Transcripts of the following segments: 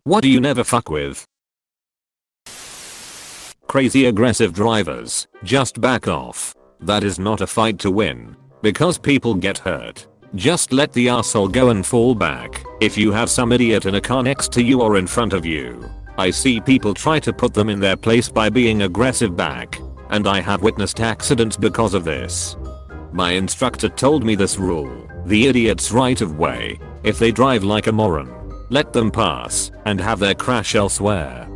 What do you never fuck with? Crazy aggressive drivers. Just back off. That is not a fight to win. Because people get hurt. Just let the arsehole go and fall back. If you have some idiot in a car next to you or in front of you, I see people try to put them in their place by being aggressive back. And I have witnessed accidents because of this. My instructor told me this rule. The idiot's right of way. If they drive like a moron, let them pass and have their crash elsewhere.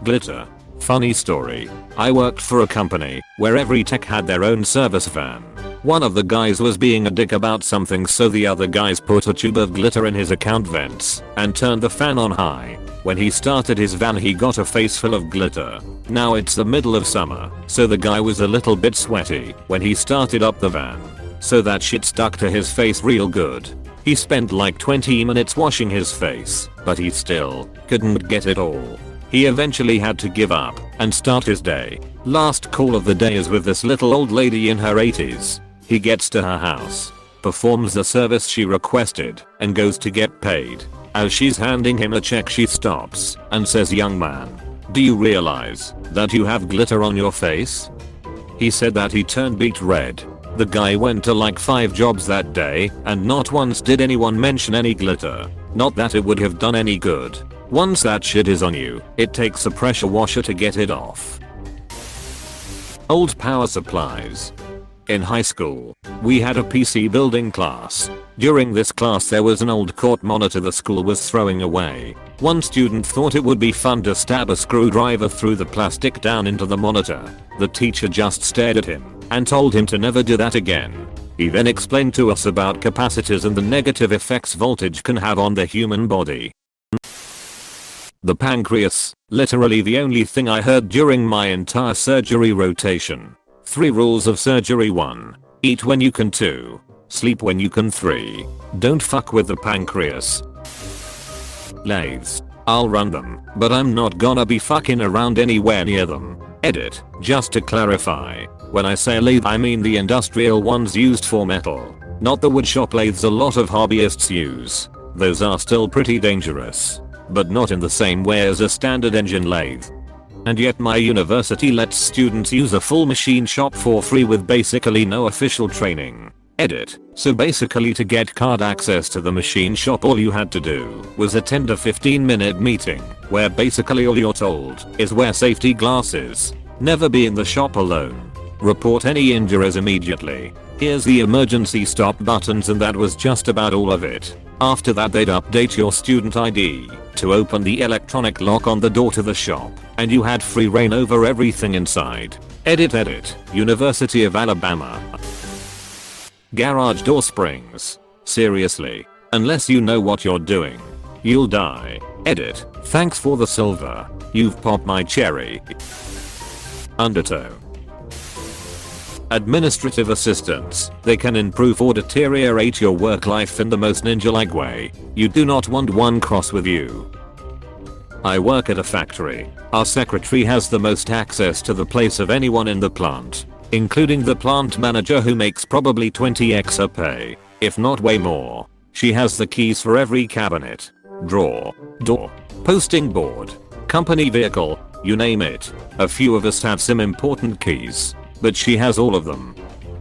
Glitter. Funny story. I worked for a company where every tech had their own service van. One of the guys was being a dick about something, so the other guys put a tube of glitter in his account vents and turned the fan on high. When he started his van, he got a face full of glitter. Now it's the middle of summer, so the guy was a little bit sweaty when he started up the van. So that shit stuck to his face real good. He spent like 20 minutes washing his face, but he still couldn't get it all. He eventually had to give up and start his day. Last call of the day is with this little old lady in her 80s. He gets to her house, performs the service she requested, and goes to get paid. As she's handing him a check, she stops and says, "Young man, do you realize that you have glitter on your face?" He said that. He turned beet red. The guy went to like 5 jobs that day and not once did anyone mention any glitter. Not that it would have done any good. Once that shit is on you, it takes a pressure washer to get it off. Old power supplies. In high school, we had a PC building class. During this class there was an old court monitor the school was throwing away. One student thought it would be fun to stab a screwdriver through the plastic down into the monitor. The teacher just stared at him and told him to never do that again. He then explained to us about capacitors and the negative effects voltage can have on the human body. The pancreas. Literally the only thing I heard during my entire surgery rotation. 3 rules of surgery. 1. Eat when you can. 2. Sleep when you can. 3. Don't fuck with the pancreas. Lathes. I'll run them, but I'm not gonna be fucking around anywhere near them. Edit. Just to clarify, when I say lathe I mean the industrial ones used for metal, not the woodshop lathes a lot of hobbyists use. Those are still pretty dangerous, but not in the same way as a standard engine lathe. And yet my university lets students use a full machine shop for free with basically no official training. Edit. So basically to get card access to the machine shop all you had to do was attend a 15-minute meeting where basically all you're told is wear safety glasses, never be in the shop alone, report any injuries immediately, here's the emergency stop buttons, and that was just about all of it. After that they'd update your student ID to open the electronic lock on the door to the shop, and you had free reign over everything inside. Edit. University of Alabama. Garage door springs. Seriously, unless you know what you're doing, you'll die. Edit. Thanks for the silver. You've popped my cherry. Undertow. Administrative assistants. They can improve or deteriorate your work life in the most ninja-like way. You do not want one cross with you. I work at a factory. Our secretary has the most access to the place of anyone in the plant, including the plant manager who makes probably 20x her pay, if not way more. She has the keys for every cabinet, drawer, door, posting board, company vehicle, you name it. A few of us have some important keys, but she has all of them.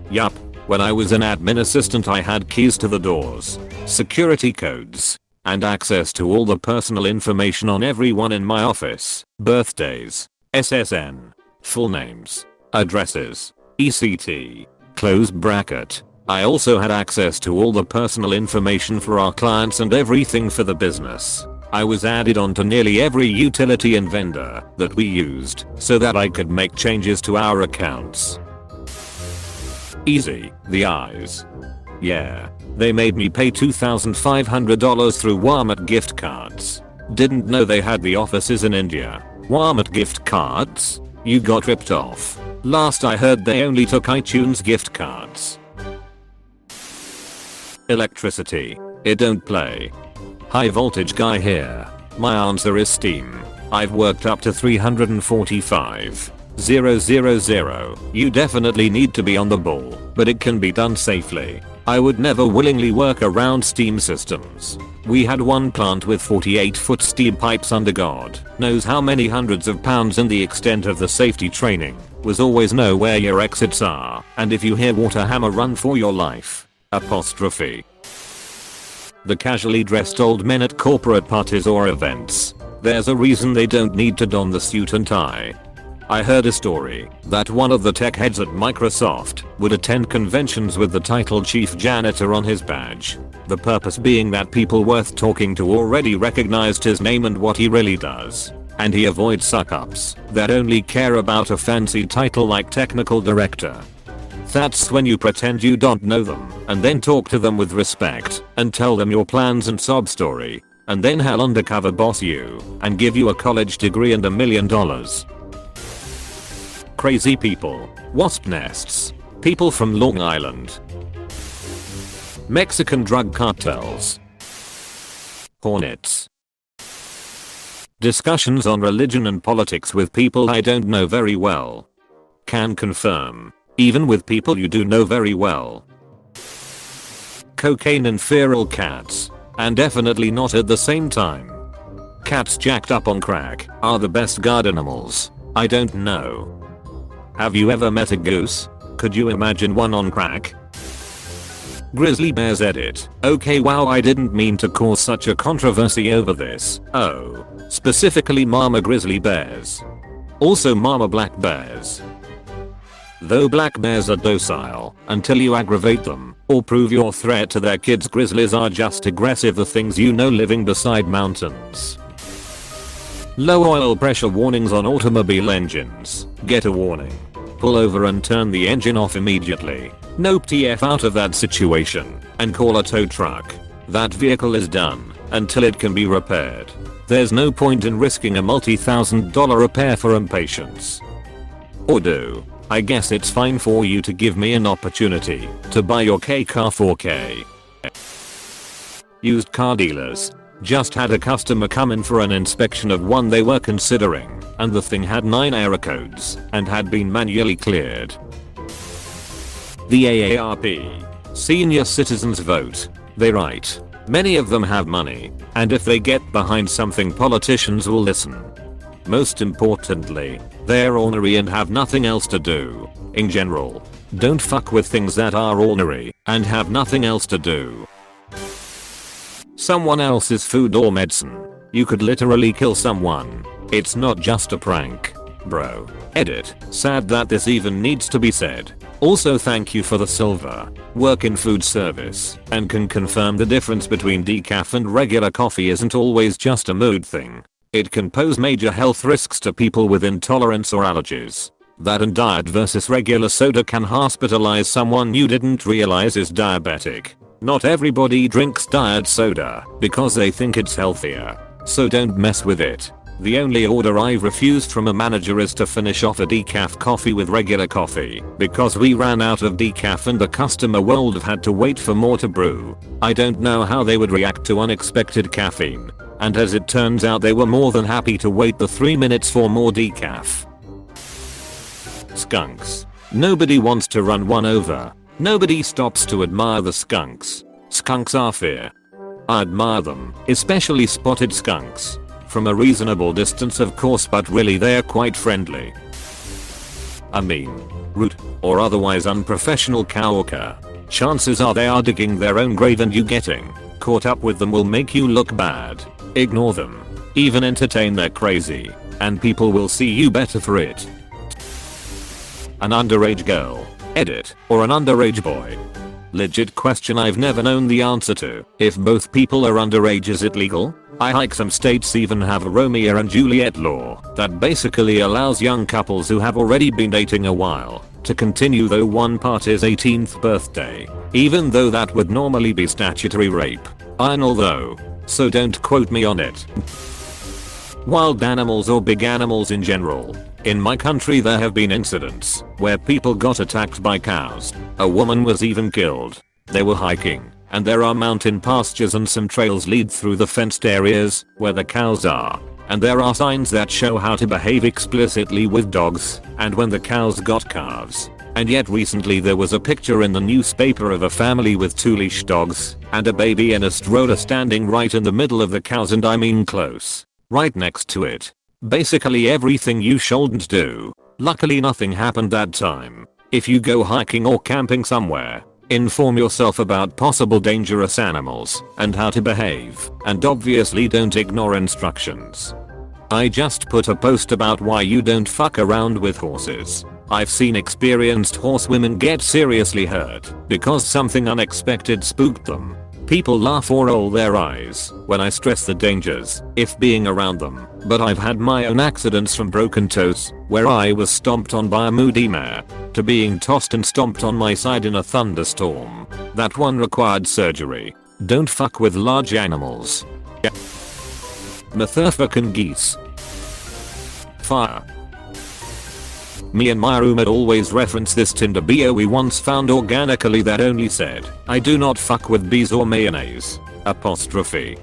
Yup, when I was an admin assistant I had keys to the doors, security codes, and access to all the personal information on everyone in my office, birthdays, SSN, full names, addresses, ECT, close bracket. I also had access to all the personal information for our clients and everything for the business. I was added onto nearly every utility and vendor that we used so that I could make changes to our accounts. Easy, the eyes. Yeah, they made me pay $2,500 through Walmart gift cards. Didn't know they had the offices in India. Walmart gift cards? You got ripped off. Last I heard they only took iTunes gift cards. Electricity. It don't play. High voltage guy here. My answer is steam. I've worked up to 345. 000. You definitely need to be on the ball, but it can be done safely. I would never willingly work around steam systems. We had one plant with 48-foot steam pipes under God knows how many hundreds of pounds, and the extent of the safety training was always know where your exits are, and if you hear water hammer, run for your life. Apostrophe. The casually dressed old men at corporate parties or events. There's a reason they don't need to don the suit and tie. I heard a story that one of the tech heads at Microsoft would attend conventions with the title Chief Janitor on his badge. The purpose being that people worth talking to already recognized his name and what he really does. And he avoids suck-ups that only care about a fancy title like technical director. That's when you pretend you don't know them and then talk to them with respect and tell them your plans and sob story. And then he'll undercover boss you and give you a college degree and $1 million. Crazy people. Wasp nests. People from Long Island. Mexican drug cartels. Hornets. Discussions on religion and politics with people I don't know very well. Can confirm. Even with people you do know very well. Cocaine and feral cats. And definitely not at the same time. Cats jacked up on crack are the best guard animals. I don't know. Have you ever met a goose? Could you imagine one on crack? Grizzly bears edit. Okay, wow, I didn't mean to cause such a controversy over this. Oh, specifically mama grizzly bears. Also mama black bears. Though black bears are docile until you aggravate them or prove your threat to their kids, grizzlies are just aggressive, the things you know, living beside mountains. Low oil pressure warnings on automobile engines. Get a warning. Pull over and turn the engine off immediately. Nope, TF out of that situation and call a tow truck. That vehicle is done until it can be repaired. There's no point in risking a multi-$1,000 repair for impatience. Or do. I guess it's fine for you to give me an opportunity to buy your K car 4K. Used car dealers. Just had a customer come in for an inspection of one they were considering, and the thing had 9 error codes and had been manually cleared. The AARP. Senior citizens vote. They write. Many of them have money, and if they get behind something, politicians will listen. Most importantly, they're ornery and have nothing else to do. In general, don't fuck with things that are ornery and have nothing else to do. Someone else's food or medicine. You could literally kill someone. It's not just a prank. Bro. Edit. Sad that this even needs to be said. Also, thank you for the silver. Work in food service and can confirm the difference between decaf and regular coffee isn't always just a mood thing. It can pose major health risks to people with intolerance or allergies. That and diet versus regular soda can hospitalize someone you didn't realize is diabetic. Not everybody drinks diet soda because they think it's healthier. So don't mess with it. The only order I've refused from a manager is to finish off a decaf coffee with regular coffee because we ran out of decaf and the customer would have had to wait for more to brew. I don't know how they would react to unexpected caffeine. And as it turns out, they were more than happy to wait the 3 minutes for more decaf. Skunks. Nobody wants to run one over. Nobody stops to admire the skunks. Skunks are fear. I admire them, especially spotted skunks. From a reasonable distance of course, but really they're quite friendly. I mean, rude or otherwise unprofessional coworker. Chances are they are digging their own grave and you getting caught up with them will make you look bad. Ignore them. Even entertain their crazy. And people will see you better for it. An underage girl. Edit. Or an underage boy. Legit question I've never known the answer to. If both people are underage, is it legal? I like some states even have a Romeo and Juliet law that basically allows young couples who have already been dating a while to continue though one part is 18th birthday. Even though that would normally be statutory rape. I know though. So don't quote me on it. Wild animals or big animals in general. In my country there have been incidents where people got attacked by cows. A woman was even killed. They were hiking, and there are mountain pastures and some trails lead through the fenced areas where the cows are. And there are signs that show how to behave explicitly with dogs, and when the cows got calves, And yet recently there was a picture in the newspaper of a family with 2 leash dogs and a baby in a stroller standing right in the middle of the cows, and I mean close. Right next to it. Basically everything you shouldn't do. Luckily nothing happened that time. If you go hiking or camping somewhere, inform yourself about possible dangerous animals and how to behave, and obviously don't ignore instructions. I just put a post about why you don't fuck around with horses. I've seen experienced horsewomen get seriously hurt because something unexpected spooked them. People laugh or roll their eyes when I stress the dangers if being around them, but I've had my own accidents, from broken toes, where I was stomped on by a moody mare, to being tossed and stomped on my side in a thunderstorm. That one required surgery. Don't fuck with large animals. Motherfucking geese. Fire. Me and my roommate always reference this Tinder bio we once found organically that only said, "I do not fuck with bees or mayonnaise." Apostrophe.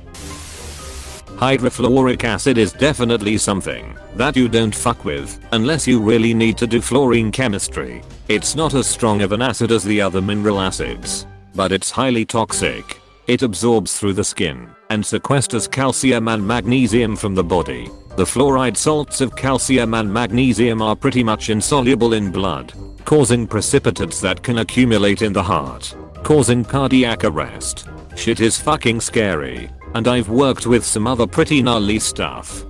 Hydrofluoric acid is definitely something that you don't fuck with unless you really need to do fluorine chemistry. It's not as strong of an acid as the other mineral acids, but it's highly toxic. It absorbs through the skin and sequesters calcium and magnesium from the body. The fluoride salts of calcium and magnesium are pretty much insoluble in blood, causing precipitates that can accumulate in the heart, causing cardiac arrest. Shit is fucking scary, and I've worked with some other pretty gnarly stuff.